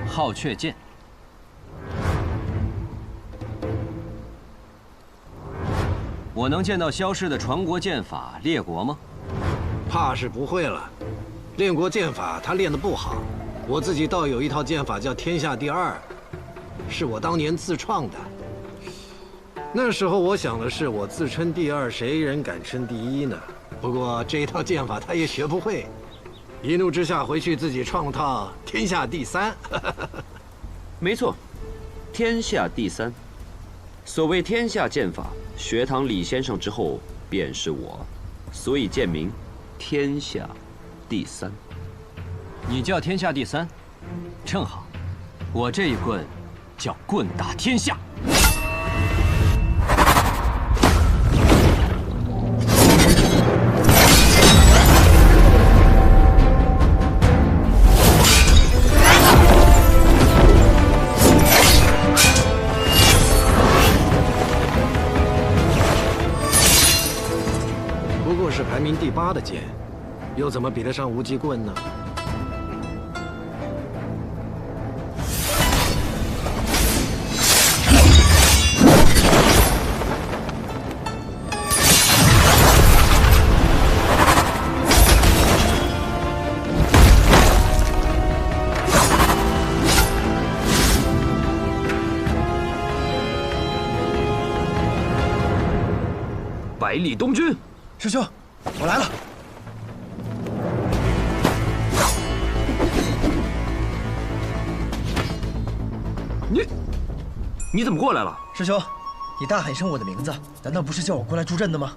好雀剑，我能见到消失的传国剑法列国吗？怕是不会了。练国剑法他练得不好，我自己倒有一套剑法叫天下第二，是我当年自创的。那时候我想的是，我自称第二，谁人敢称第一呢？不过这一套剑法他也学不会。 一怒之下回去自己创套天下第三。没错，天下第三。所谓天下剑法，学堂李先生之后便是我，所以剑名天下第三。你叫天下第三，正好，我这一棍叫棍打天下。 是排名第8的剑，又怎么比得上无极棍呢？百里东军，师兄。 我来了！你怎么过来了？师兄，你大喊一声我的名字，难道不是叫我过来助阵的吗？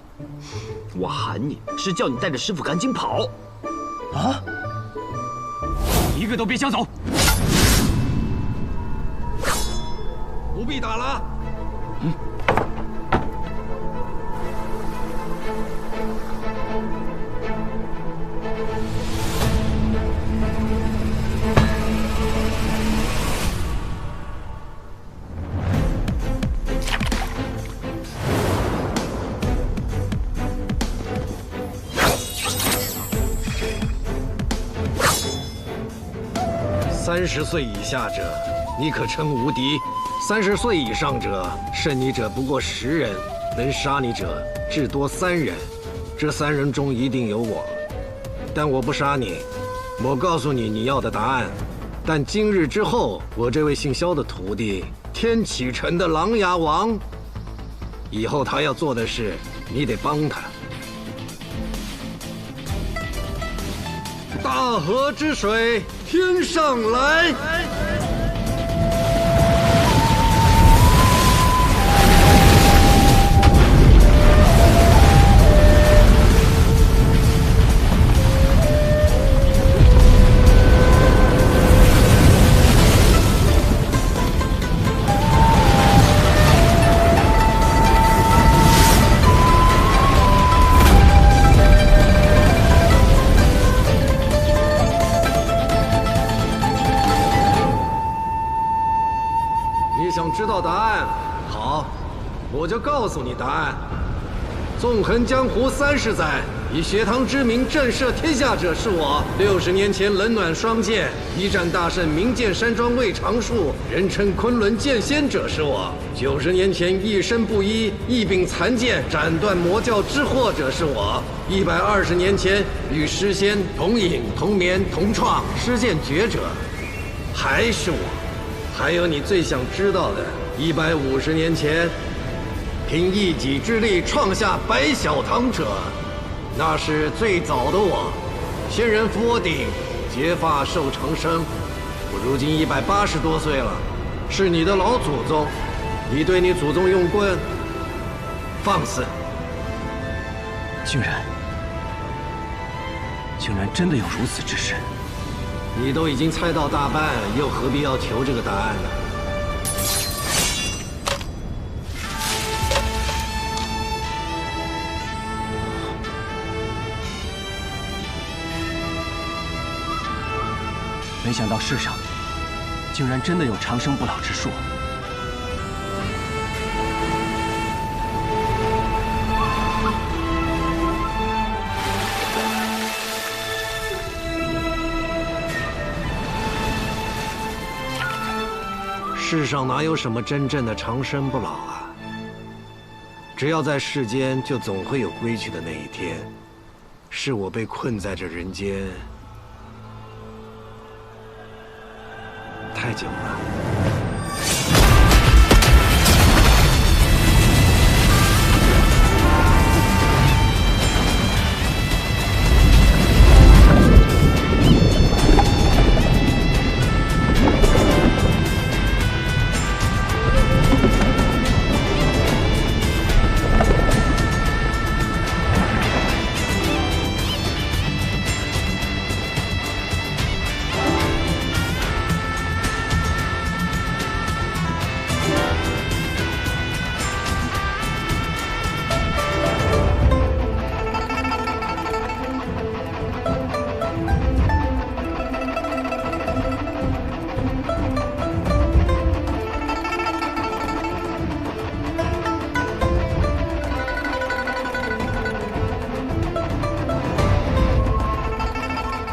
我喊你是叫你带着师傅赶紧跑！啊！一个都别想走！不必打了。嗯。 30岁以下者，你可称无敌；30岁以上者，胜你者不过10人，能杀你者至多3人。这3人中一定有我，但我不杀你。我告诉你你要的答案，但今日之后，我这位姓萧的徒弟，天启城的琅琊王，以后他要做的事，你得帮他。大河之水。天上来！你想知道答案？好，我就告诉你答案。纵横江湖30载，以学堂之名震慑天下者是我。60年前冷暖双剑，一战大胜名剑山庄魏长树，人称昆仑剑仙者是我。90年前一身布衣，一柄残剑斩断魔教之祸者是我。120年前与诗仙同饮同眠同创，施剑绝者还是我。还有你最想知道的，150年前，凭一己之力创下白小堂者，那是最早的我。仙人扶我顶，结发寿长生。我如今180多岁了，是你的老祖宗。你对你祖宗用棍，放肆！竟然真的有如此之事！你都已经猜到大半，又何必要求这个答案呢？没想到世上竟然真的有长生不老之术。世上哪有什么真正的长生不老啊？只要在世间，就总会有归去的那一天。是我被困在这人间太久了。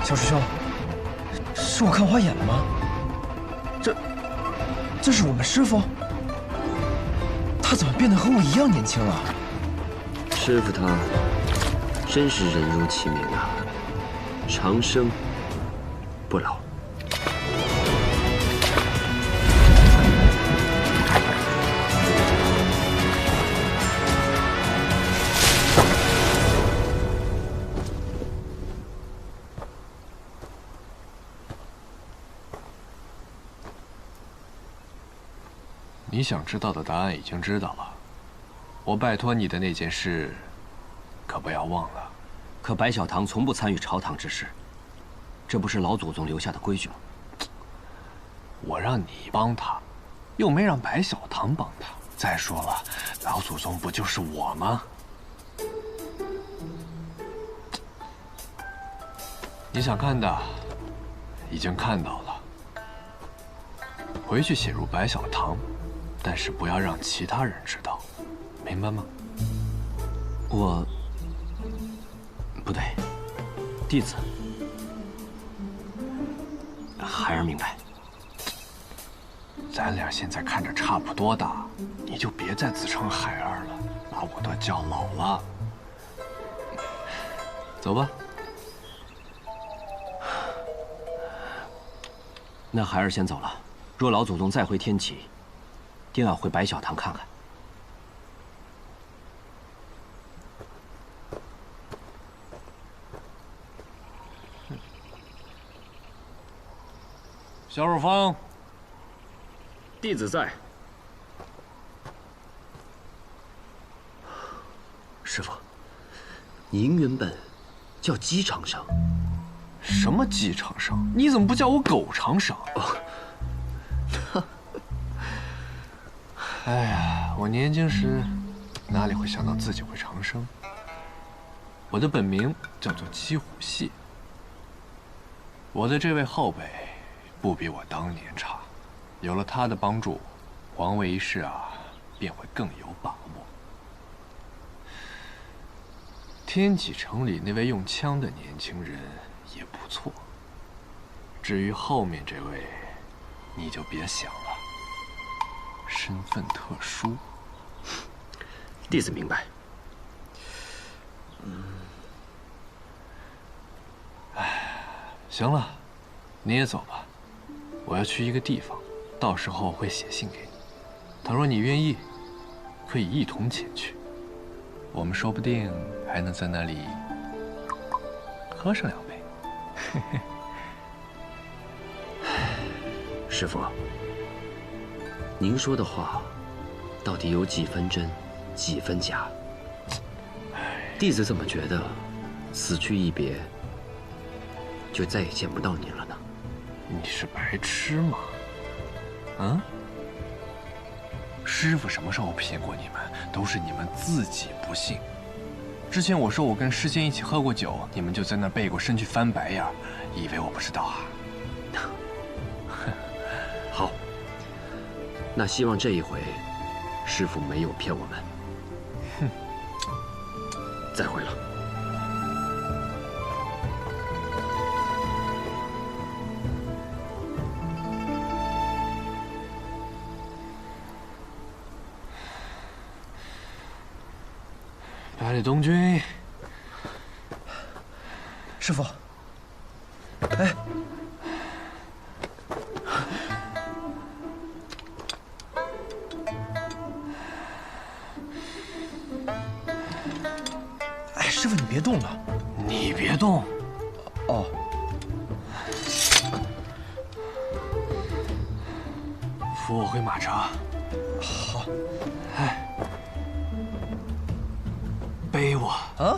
小师兄，是我看花眼了吗？这是我们师傅？他怎么变得和我一样年轻了？师傅他真是人如其名啊，长生不老。你想知道的答案已经知道了，我拜托你的那件事，可不要忘了。可白小堂从不参与朝堂之事，这不是老祖宗留下的规矩吗？我让你帮他，又没让白小堂帮他。再说了，老祖宗不就是我吗？你想看的，已经看到了。回去写入白小堂。但是不要让其他人知道，明白吗？我不对，弟子孩儿明白。咱俩现在看着差不多大，你就别再自称孩儿了，把我都叫老了。走吧。那孩儿先走了。若老祖宗再回天启，定要回白小堂看看。小乳峰，弟子在。师傅，您原本叫鸡长生。什么鸡长生？你怎么不叫我狗长生？哎呀，我年轻时哪里会想到自己会长生？我的本名叫做鸡虎蟹。我的这位后辈不比我当年差，有了他的帮助，皇位一事啊便会更有把握。天启城里那位用枪的年轻人也不错。至于后面这位，你就别想了，身份特殊。弟子明白。行了，你也走吧，我要去一个地方，到时候会写信给你。倘若你愿意，可以一同前去，我们说不定还能在那里喝上2杯。师傅，您说的话，到底有几分真，几分假？弟子怎么觉得，此去一别，就再也见不到您了呢？你是白痴吗？嗯？师傅什么时候骗过你们？都是你们自己不信。之前我说我跟师仙一起喝过酒，你们就在那背过身去翻白眼，以为我不知道啊？好，那希望这一回，师傅没有骗我们。哼，再会了。百里东君，师傅，哎，哎，师傅你别动了。你别动。哦。扶我回马车。好。哎。背我啊！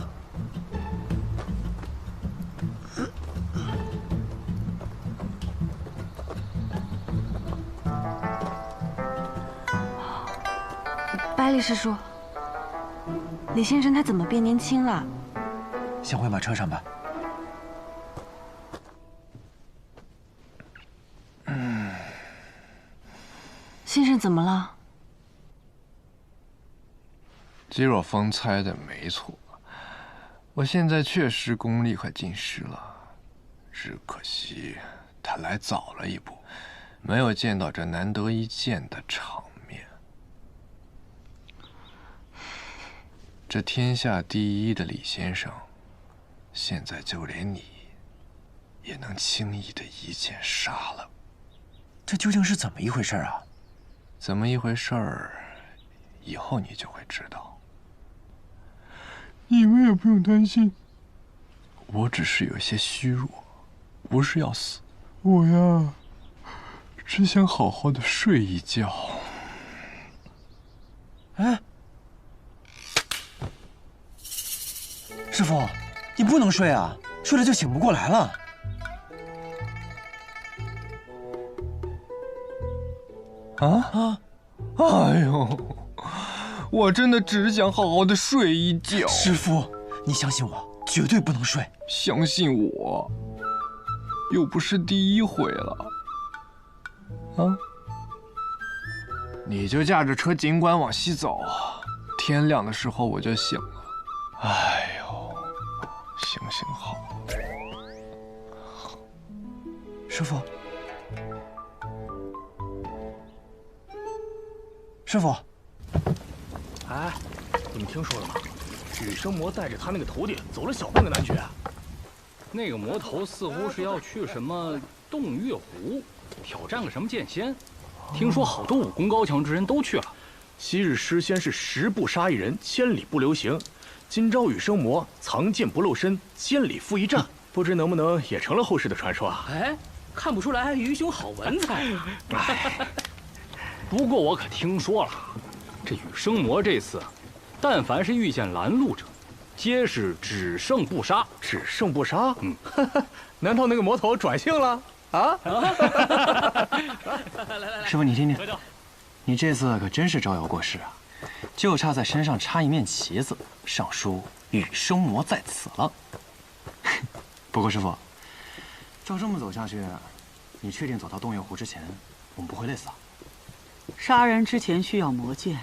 百里师叔，李先生他怎么变年轻了？先回马车上吧。先生怎么了？肌肉方猜的没错，我现在确实功力快尽失了，只可惜他来早了一步，没有见到这难得一见的场面。这天下第一的李先生，现在就连你也能轻易的一剑杀了。这究竟是怎么一回事啊？怎么一回事儿？以后你就会知道。你们也不用担心，我只是有些虚弱，不是要死。我呀，只想好好的睡一觉。哎，师傅，你不能睡啊，睡了就醒不过来了。啊！哎呦！我真的只想好好的睡一觉。师傅，你相信我，绝对不能睡。相信我，又不是第一回了。啊！你就驾着车尽管往西走，天亮的时候我就醒了。哎呦，行行好。师傅，师傅。哎，你们听说了吗？羽生魔带着他那个头顶走了小半个南绝。那个魔头似乎是要去什么洞月湖，挑战个什么剑仙。听说好多武功高强之人都去了。昔日师仙是10步杀一人，千里不留行。今朝羽生魔藏剑不露身，千里赴一战，不知能不能也成了后世的传说啊？哎，看不出来于兄好文采啊。不过我可听说了，这羽生魔这次，但凡是遇见拦路者，皆是只胜不杀。只胜不杀？难道那个魔头转性了？啊！师傅，你听听，你这次可真是招摇过市啊，就差在身上插一面旗子，上书“羽生魔在此”了。不过师傅，照这么走下去，你确定走到洞月湖之前，我们不会累死啊？杀人之前需要魔剑。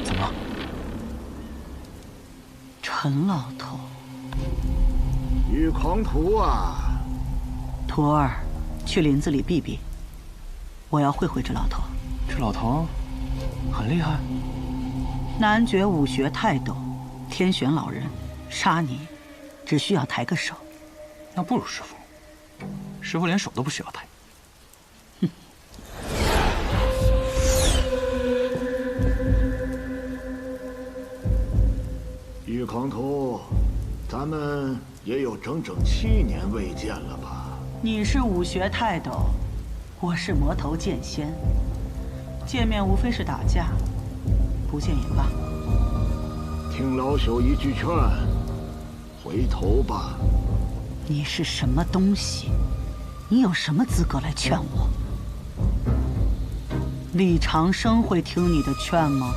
怎么？陈老头，羽狂徒啊！徒儿，去林子里避避。我要会会这老头。这老头很厉害。男爵武学泰斗，天选老人，杀你只需要抬个手。那不如师傅，师傅连手都不需要抬。羽狂徒，咱们也有整整7年未见了吧？你是武学泰斗，我是魔头剑仙，见面无非是打架，不见也罢。听老朽一句劝，回头吧。你是什么东西？你有什么资格来劝我？李长生会听你的劝吗？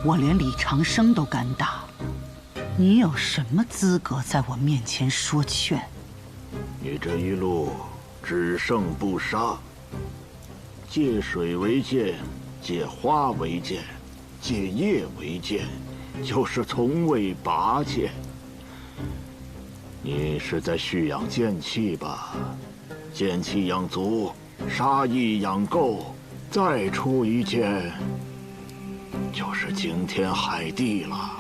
我连李长生都敢打，你有什么资格在我面前说劝？你这一路只胜不杀，借水为剑，借花为剑，借叶为剑，就是从未拔剑。你是在蓄养剑气吧？剑气养足，杀意养够，再出一剑，就是惊天海地了。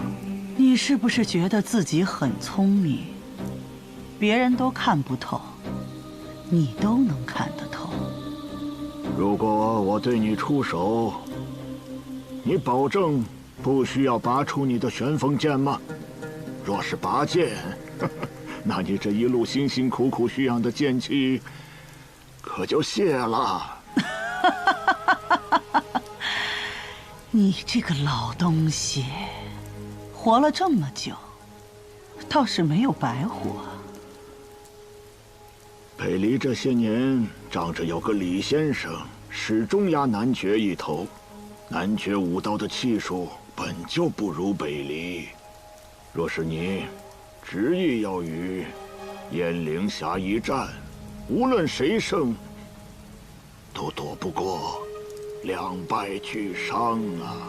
你是不是觉得自己很聪明？别人都看不透，你都能看得透。如果我对你出手，你保证不需要拔出你的旋风剑吗？若是拔剑，那你这一路辛辛苦苦蓄养的剑气，可就泄了。你这个老东西，活了这么久，倒是没有白活。北离这些年，仗着有个李先生，始终压男爵一头。男爵武道的气数本就不如北离。若是你执意要与燕灵峡一战，无论谁胜，都躲不过2败俱伤啊！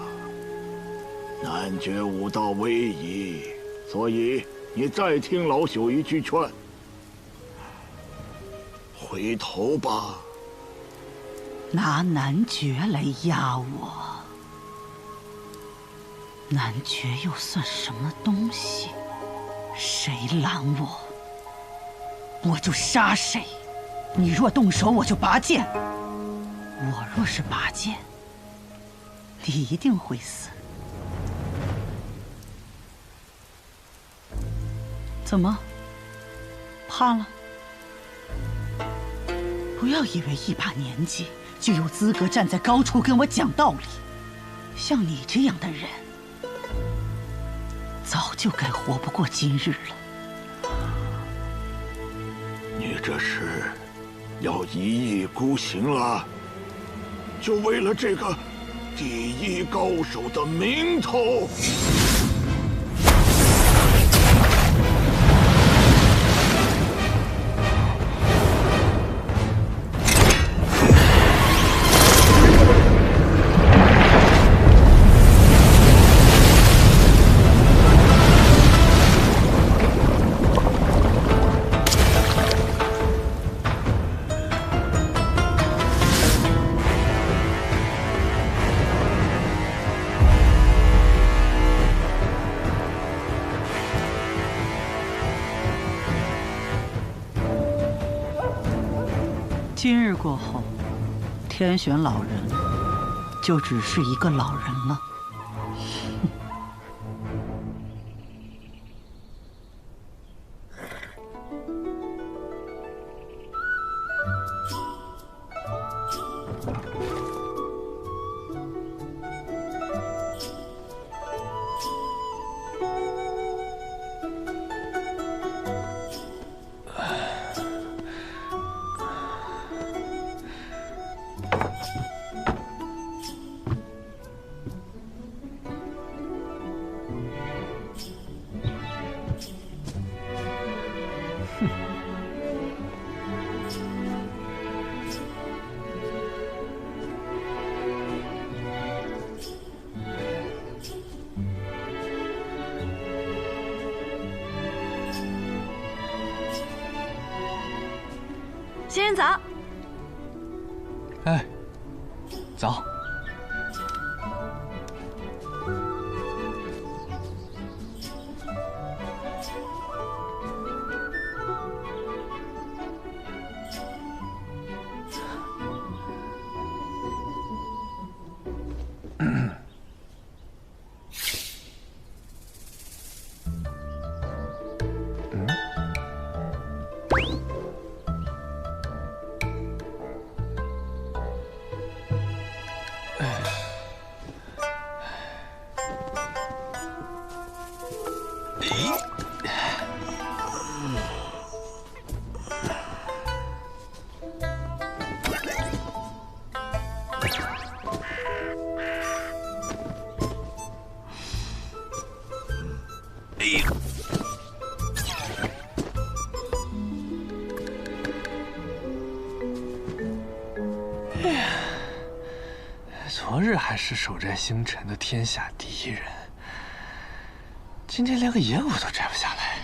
男爵武道威仪，所以你再听老朽一句劝，回头吧。拿男爵来压我，男爵又算什么东西？谁拦我，我就杀谁。你若动手，我就拔剑。我若是拔剑，你一定会死。怎么？怕了？不要以为一把年纪就有资格站在高处跟我讲道理。像你这样的人，早就该活不过今日了。你这是要一意孤行了？就为了这个第一高手的名头？今日过后，天选老人就只是一个老人了。仙人早。哎，早。昨日还是守寨星辰的天下第一人，今天连个野果都摘不下来。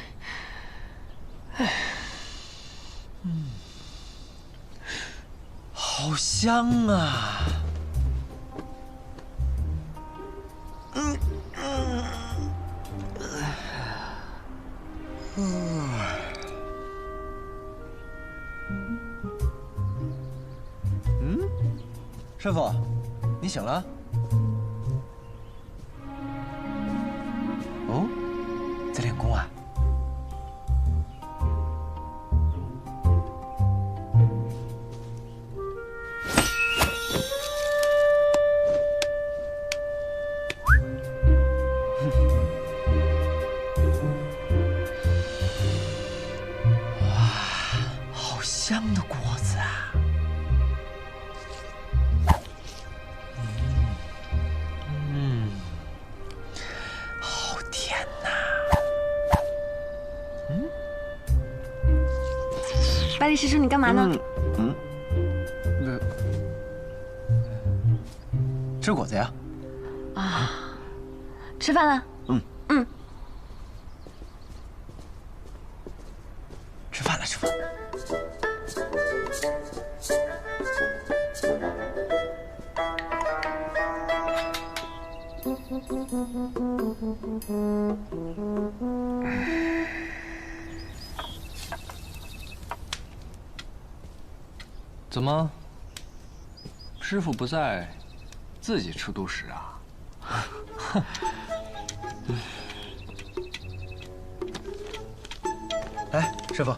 哎，好香啊！师傅，你醒了？哦，在练功啊？哇，好香的果子啊！百里师叔，你干嘛呢？吃果子呀。啊，吃饭了。吃饭了，师傅。怎么，师傅不在，自己吃独食啊？来，师傅。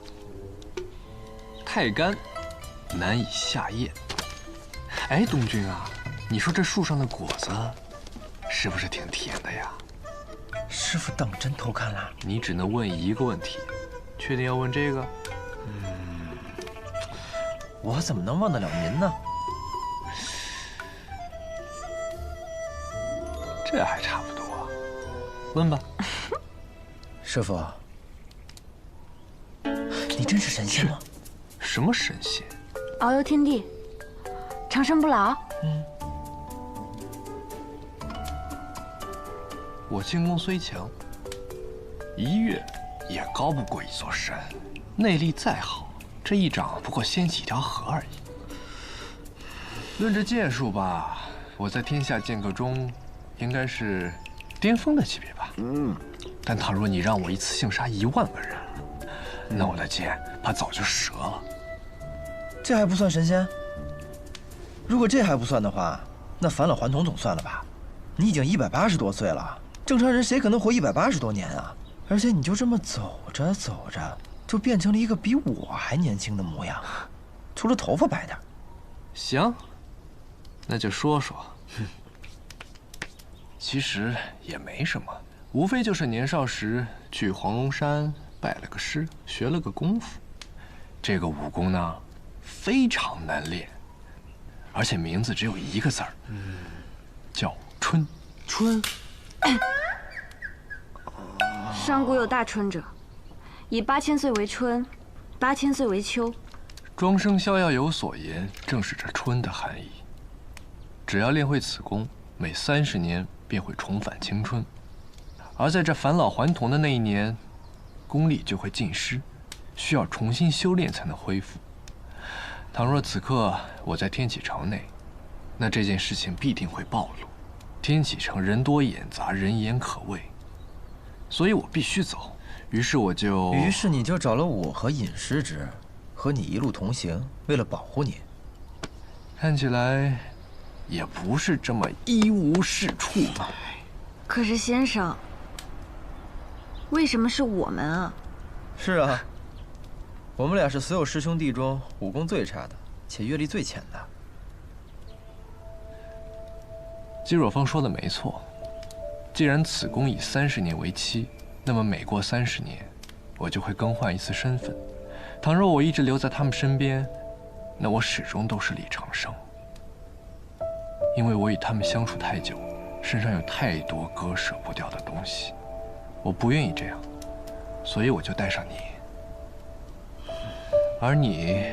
太干，难以下咽。哎，东君啊，你说这树上的果子，是不是挺甜的呀？师傅当真偷看了？你只能问一个问题，确定要问这个？我怎么能忘得了您呢？这还差不多，问吧。师傅，你真是神仙吗？什么神仙？遨游天地，长生不老。我轻功虽强，一跃也高不过一座山。内力再好，这一掌不过掀起一条河而已。论这剑术吧，我在天下剑客中，应该是巅峰的级别吧。但倘若你让我一次性杀1万个人，那我的剑怕早就折了。这还不算神仙？如果这还不算的话，那返老还童总算了吧？你已经180多岁了，正常人谁可能活180多年啊？而且你就这么走着走着，就变成了一个比我还年轻的模样，除了头发白点。行，那就说说。其实也没什么，无非就是年少时去黄龙山拜了个师，学了个功夫。这个武功呢，非常难练，而且名字只有一个字儿，叫春。春。上古有大春者，以8000岁为春，8000岁为秋。庄生逍遥有所言，正是这春的含义。只要练会此功，每30年便会重返青春，而在这返老还童的那一年，功力就会尽失，需要重新修炼才能恢复。倘若此刻我在天启城内，那这件事情必定会暴露。天启城人多眼杂，人言可畏，所以我必须走。于是你就找了我和尹师侄，和你一路同行，为了保护你。看起来也不是这么一无是处嘛。可是先生，为什么是我们啊？是啊，我们俩是所有师兄弟中武功最差的，且阅历最浅的。姬若风说的没错，既然此功以30年为期，那么每过30年，我就会更换一次身份。倘若我一直留在他们身边，那我始终都是李长生。因为我与他们相处太久，身上有太多割舍不掉的东西，我不愿意这样，所以我就带上你。而你，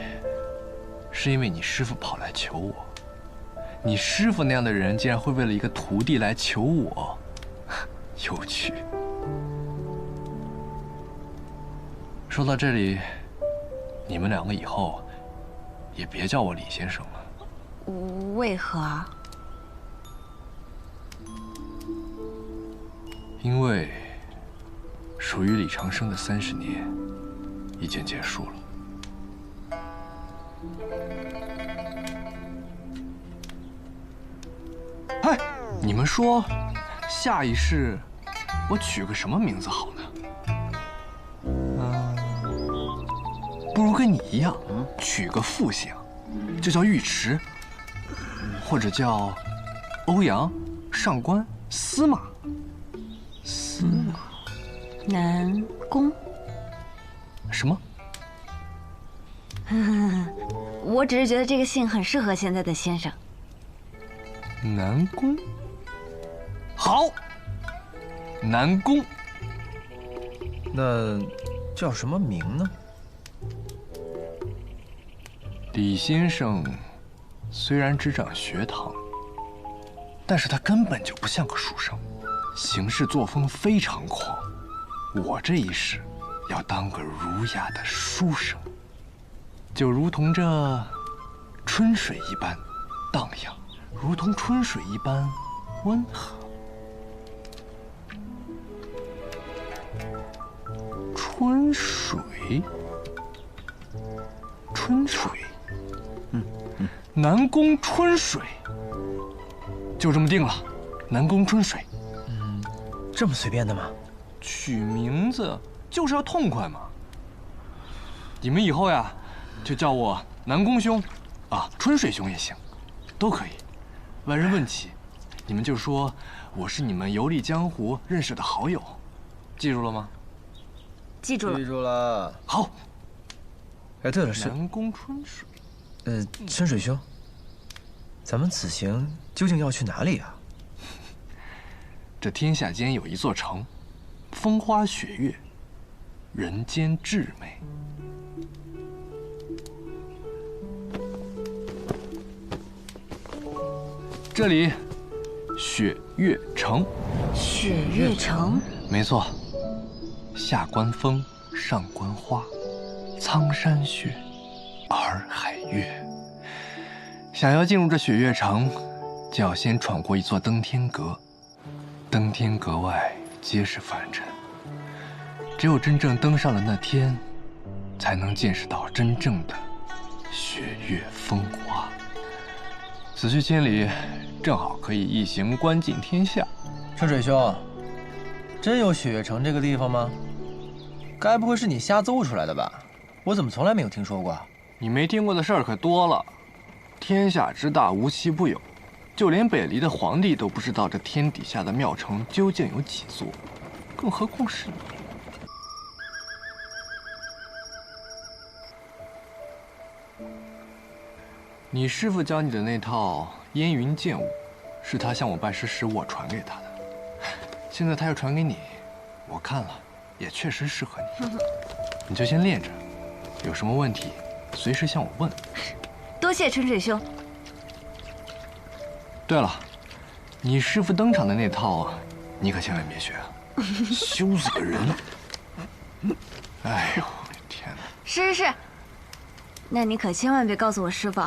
是因为你师父跑来求我。你师父那样的人，竟然会为了一个徒弟来求我，有趣。说到这里，你们2个以后也别叫我李先生了。为何啊？因为属于李长生的30年已经结束了。哎，你们说，下一世我取个什么名字好呢？不如跟你一样，取个复姓，就叫尉迟，或者叫欧阳、上官、司马。司马，南宫。什么？我只是觉得这个姓很适合现在的先生。南宫，好，南宫。那叫什么名呢？李先生虽然执掌学堂，但是他根本就不像个书生，行事作风非常狂。我这一世要当个儒雅的书生，就如同这春水一般荡漾，如同春水一般温和。春水，春水，南宫春水，就这么定了。南宫春水，这么随便的吗？取名字就是要痛快嘛。你们以后呀，就叫我南宫兄，啊，春水兄也行，都可以。外人问起，你们就说我是你们游历江湖认识的好友，记住了吗？记住了。记住了。好。哎，对了，南宫春水。春水兄，咱们此行究竟要去哪里啊？这天下间有一座城，风花雪月，人间至美。这里，雪月城。雪月城。没错，下观风，上观花，苍山雪，洱海月。想要进入这雪月城，就要先闯过一座登天阁。登天阁外皆是凡尘，只有真正登上了那天，才能见识到真正的雪越风华。此去千里，正好可以一行观尽天下。盛水兄，真有雪月城这个地方吗？该不会是你瞎诌出来的吧？我怎么从来没有听说过？你没听过的事儿可多了。天下之大，无奇不有，就连北离的皇帝都不知道这天底下的庙城究竟有几座，更何况是你。你师父教你的那套烟云剑舞，是他向我拜师时我传给他的。现在他又传给你，我看了也确实适合你。你就先练着，有什么问题随时向我问。多谢春水兄。对了，你师父登场的那套，你可千万别学啊，羞死个人！哎呦，天哪！是，那你可千万别告诉我师父。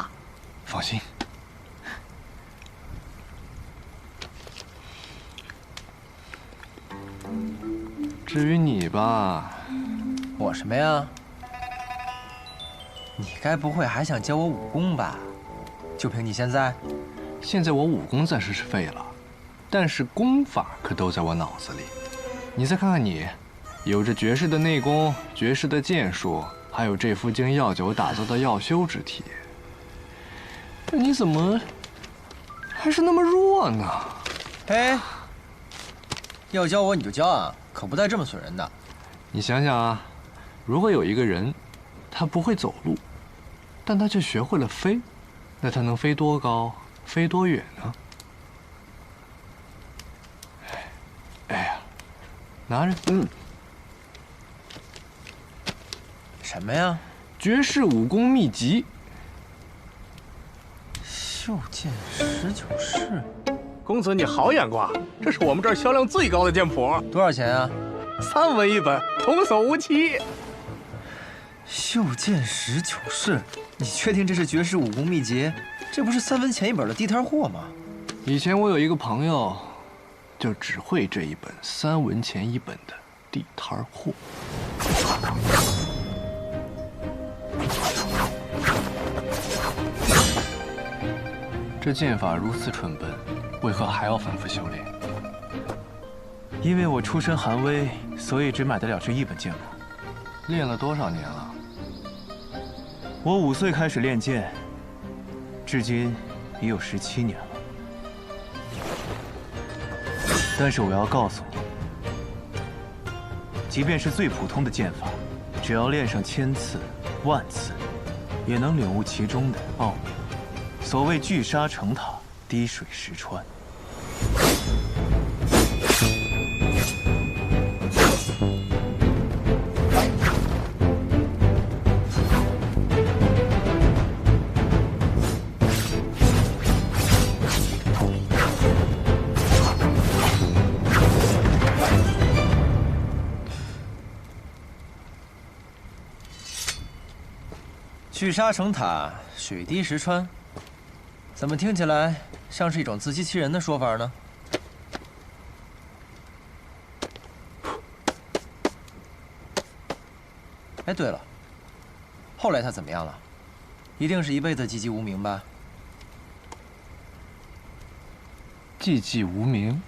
放心。至于你吧，我什么呀？你该不会还想教我武功吧？就凭你现在？现在我武功暂时是废了，但是功法可都在我脑子里。你再看看你，有着绝世的内功、绝世的剑术，还有这副经药酒打造的药修之体。但你怎么还是那么弱呢？哎，要教我你就教啊，可不带这么损人的。你想想啊，如果有一个人，他不会走路，但他却学会了飞，那他能飞多高，飞多远呢？哎呀，拿着，什么呀？绝世武功秘籍。袖剑19式。公子你好眼光，这是我们这儿销量最高的剑谱。多少钱啊？3文一本，童叟无欺。袖剑19式，你确定这是绝世武功秘籍？这不是3文钱一本的地摊货吗？以前我有一个朋友，就只会这一本3文钱一本的地摊货。这剑法如此蠢笨，为何还要反复修炼？因为我出身寒微，所以只买得了这一本剑谱。练了多少年了？我5岁开始练剑，至今已有17年了。但是我要告诉你，即便是最普通的剑法，只要练上1000次、10000次，也能领悟其中的奥妙。所谓聚沙成塔，滴水石穿。聚沙成塔，水滴石穿，怎么听起来像是一种自欺欺人的说法呢？哎，对了，后来他怎么样了？一定是一辈子寂寂无名吧？寂寂无名。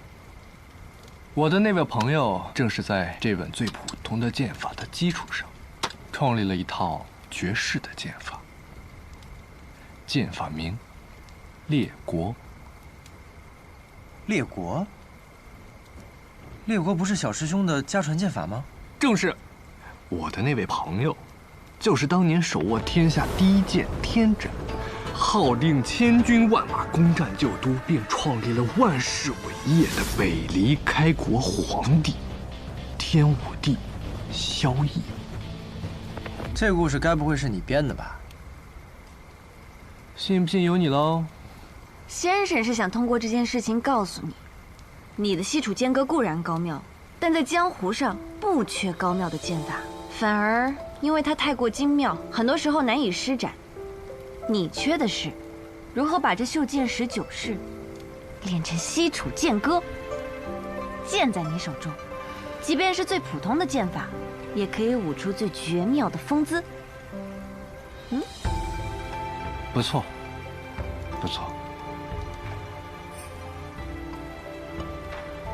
我的那位朋友正是在这本最普通的剑法的基础上，创立了一套绝世的剑法。剑法名列国。列国？列国不是小师兄的家传剑法吗？正是。我的那位朋友，就是当年手握天下第一剑天斩，号令千军万马攻占旧都，并创立了万世伟业的北离开国皇帝天武帝萧绎。这故事该不会是你编的吧？信不信由你喽。先生是想通过这件事情告诉你，你的西楚剑阁固然高妙，但在江湖上不缺高妙的剑法，反而因为它太过精妙，很多时候难以施展。你缺的是如何把这袖剑19式练成西楚剑歌。剑在你手中，即便是最普通的剑法，也可以舞出最绝妙的风姿。不错，不错。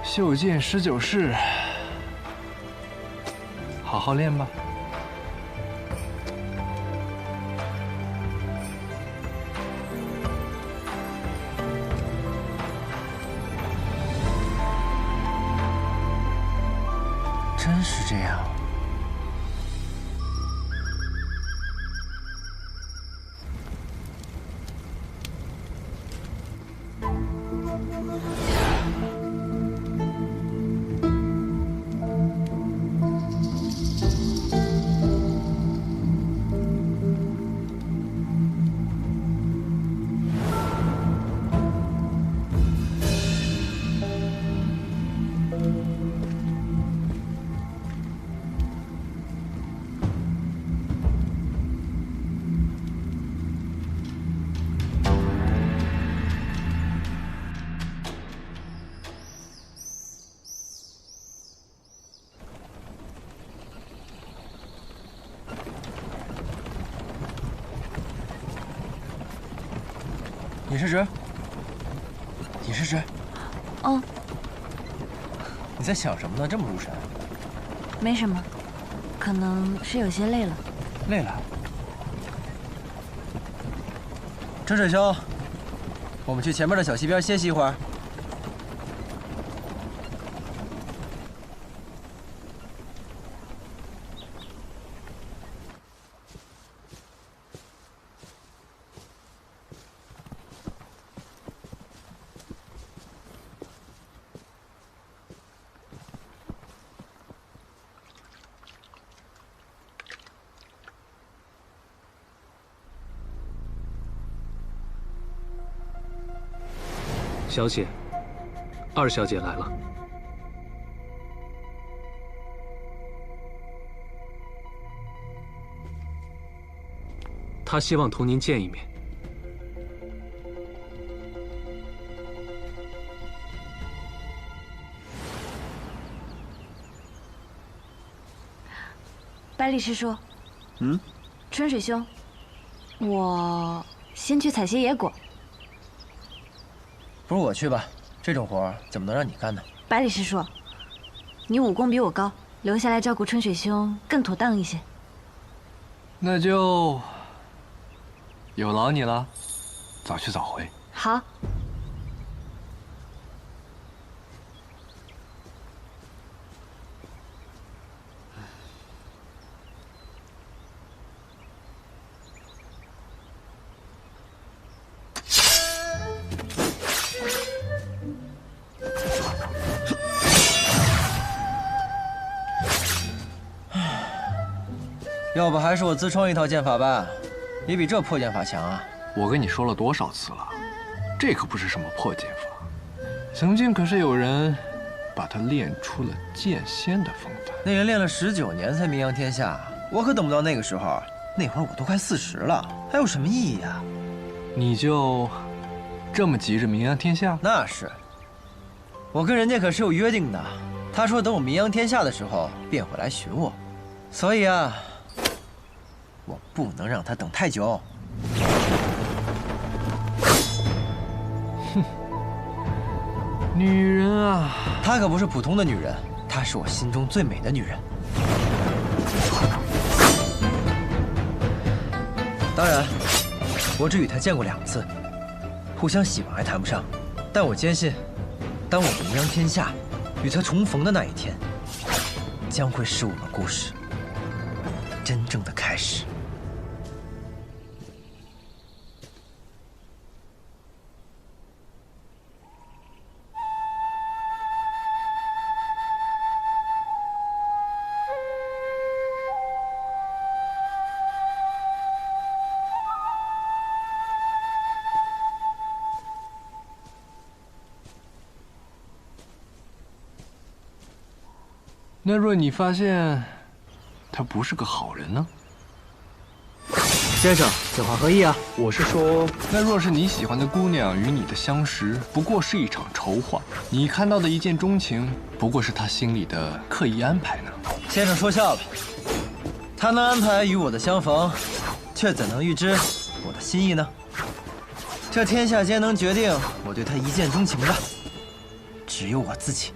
袖剑19式，好好练吧。真是这样。尹世直，尹世直，哦，你在想什么呢？这么入神？没什么，可能是有些累了。累了。春水兄，我们去前面的小溪边歇息一会儿。小姐，二小姐来了。她希望同您见一面。百里师叔，春水兄，我先去采些野果。不如我去吧，这种活怎么能让你干呢？百里师叔，你武功比我高，留下来照顾春水兄更妥当一些。那就有劳你了，早去早回。好。要不还是我自创一套剑法吧，也比这破剑法强啊！我跟你说了多少次了，这可不是什么破剑法，曾经可是有人把它练出了剑仙的风范。那人练了19年才名扬天下，我可等不到那个时候。那会儿我都快40了，还有什么意义啊？你就这么急着名扬天下？那是，我跟人家可是有约定的。他说等我名扬天下的时候便会来寻我，所以啊，我不能让他等太久。哼，女人啊，她可不是普通的女人，她是我心中最美的女人。当然，我只与她见过2次，互相喜欢还谈不上，但我坚信，当我名扬天下，与她重逢的那一天，将会是我们故事真正的开始。那若你发现他不是个好人呢？先生，此话何意啊？我是说，那若是你喜欢的姑娘与你的相识不过是一场筹划，你看到的一见钟情不过是他心里的刻意安排呢？先生说笑了，他能安排与我的相逢，却怎能预知我的心意呢？这天下间能决定我对他一见钟情的，只有我自己。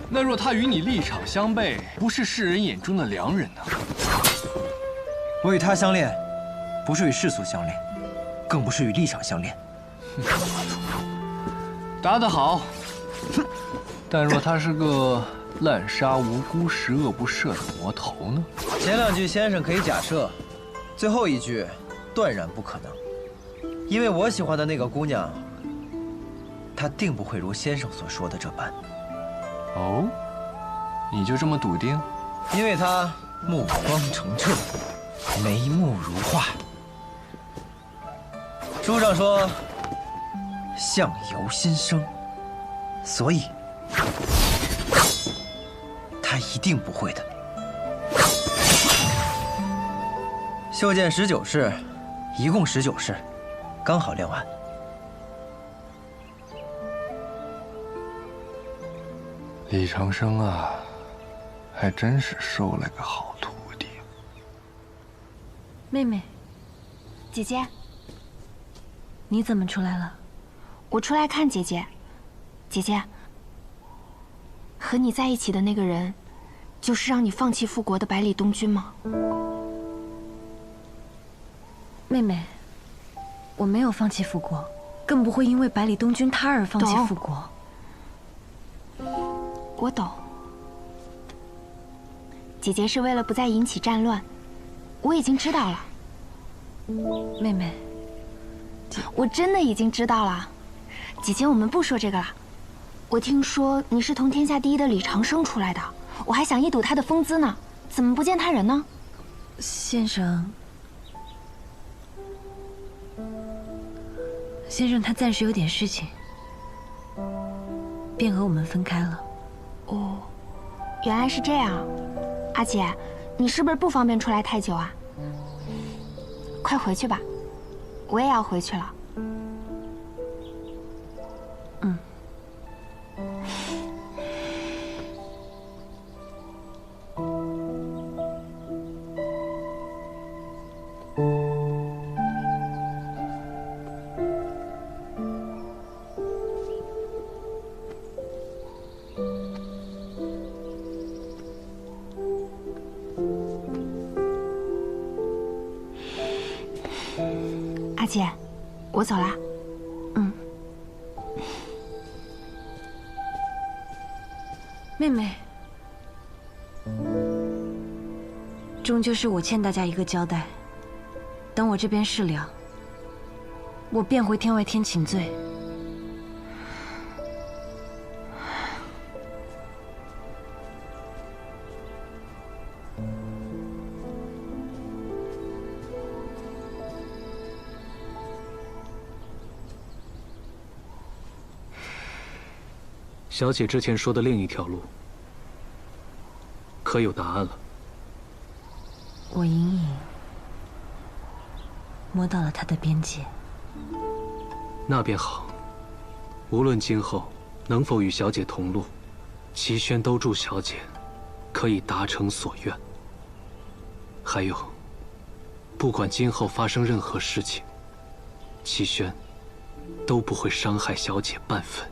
那若他与你立场相悖，不是世人眼中的良人呢？我与他相恋，不是与世俗相恋，更不是与立场相恋。答得好。但若他是个滥杀无辜、十恶不赦的魔头呢？前两句先生可以假设，最后一句断然不可能，因为我喜欢的那个姑娘，她定不会如先生所说的这般。哦，你就这么笃定？因为她目光澄澈，眉目如画。书上说相由心生，所以她一定不会的。袖剑19式，一共19式，刚好练完。李长生啊，还真是收了个好徒弟。妹妹，姐姐，你怎么出来了？我出来看姐姐。姐姐，和你在一起的那个人，就是让你放弃复国的百里东军吗？妹妹，我没有放弃复国，更不会因为百里东军他而放弃复国。我懂，姐姐是为了不再引起战乱，我已经知道了。妹妹，我真的已经知道了。姐姐，我们不说这个了。我听说你是同天下第一的李长生出来的，我还想一睹他的风姿呢，怎么不见他人呢？先生，他暂时有点事情，便和我们分开了。哦，原来是这样。阿姐，你是不是不方便出来太久啊？快回去吧，我也要回去了。嗯。阿姐，我走啦。嗯。妹妹，终究是我欠大家一个交代。等我这边事了，我便回天外天请罪。小姐之前说的另一条路，可有答案了？我隐隐摸到了他的边界。那便好。无论今后能否与小姐同路，齐宣都祝小姐可以达成所愿。还有，不管今后发生任何事情，齐宣都不会伤害小姐半分。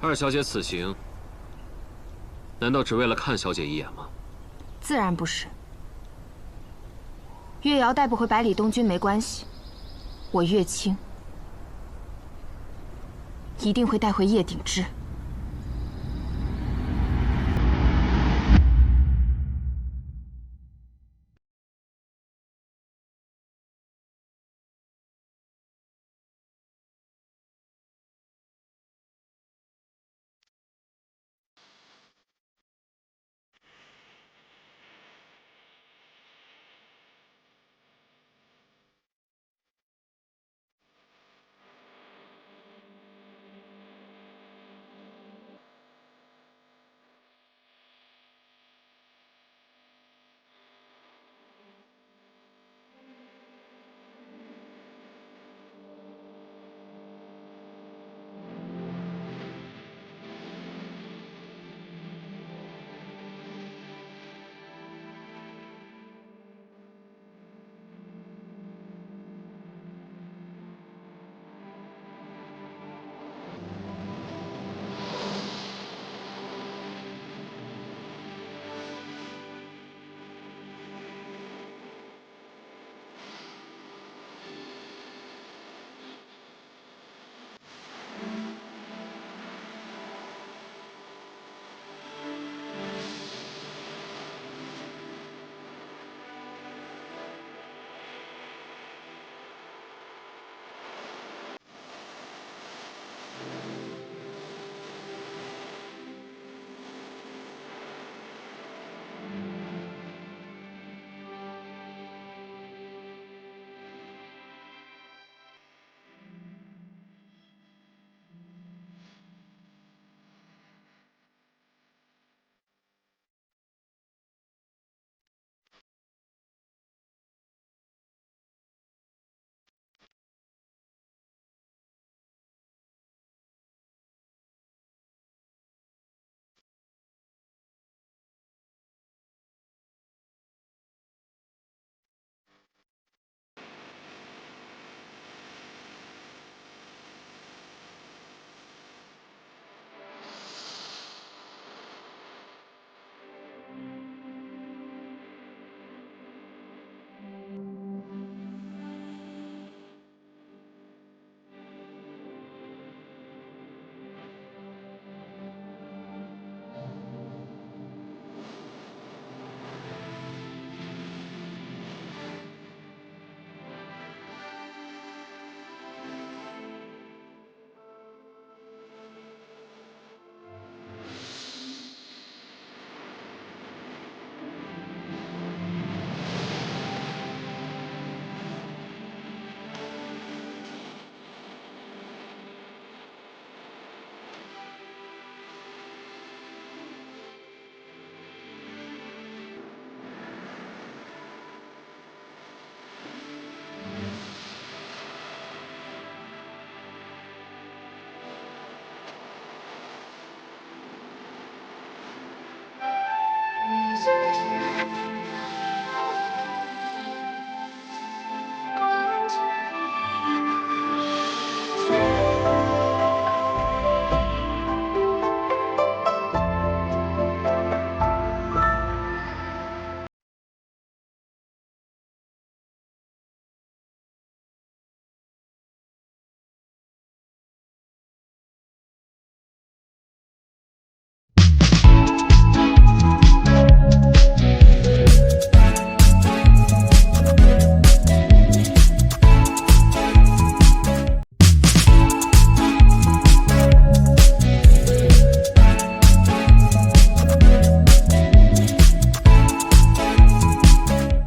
二小姐此行，难道只为了看小姐一眼吗？自然不是。岳瑶带不回百里东军没关系，我岳青一定会带回叶鼎之。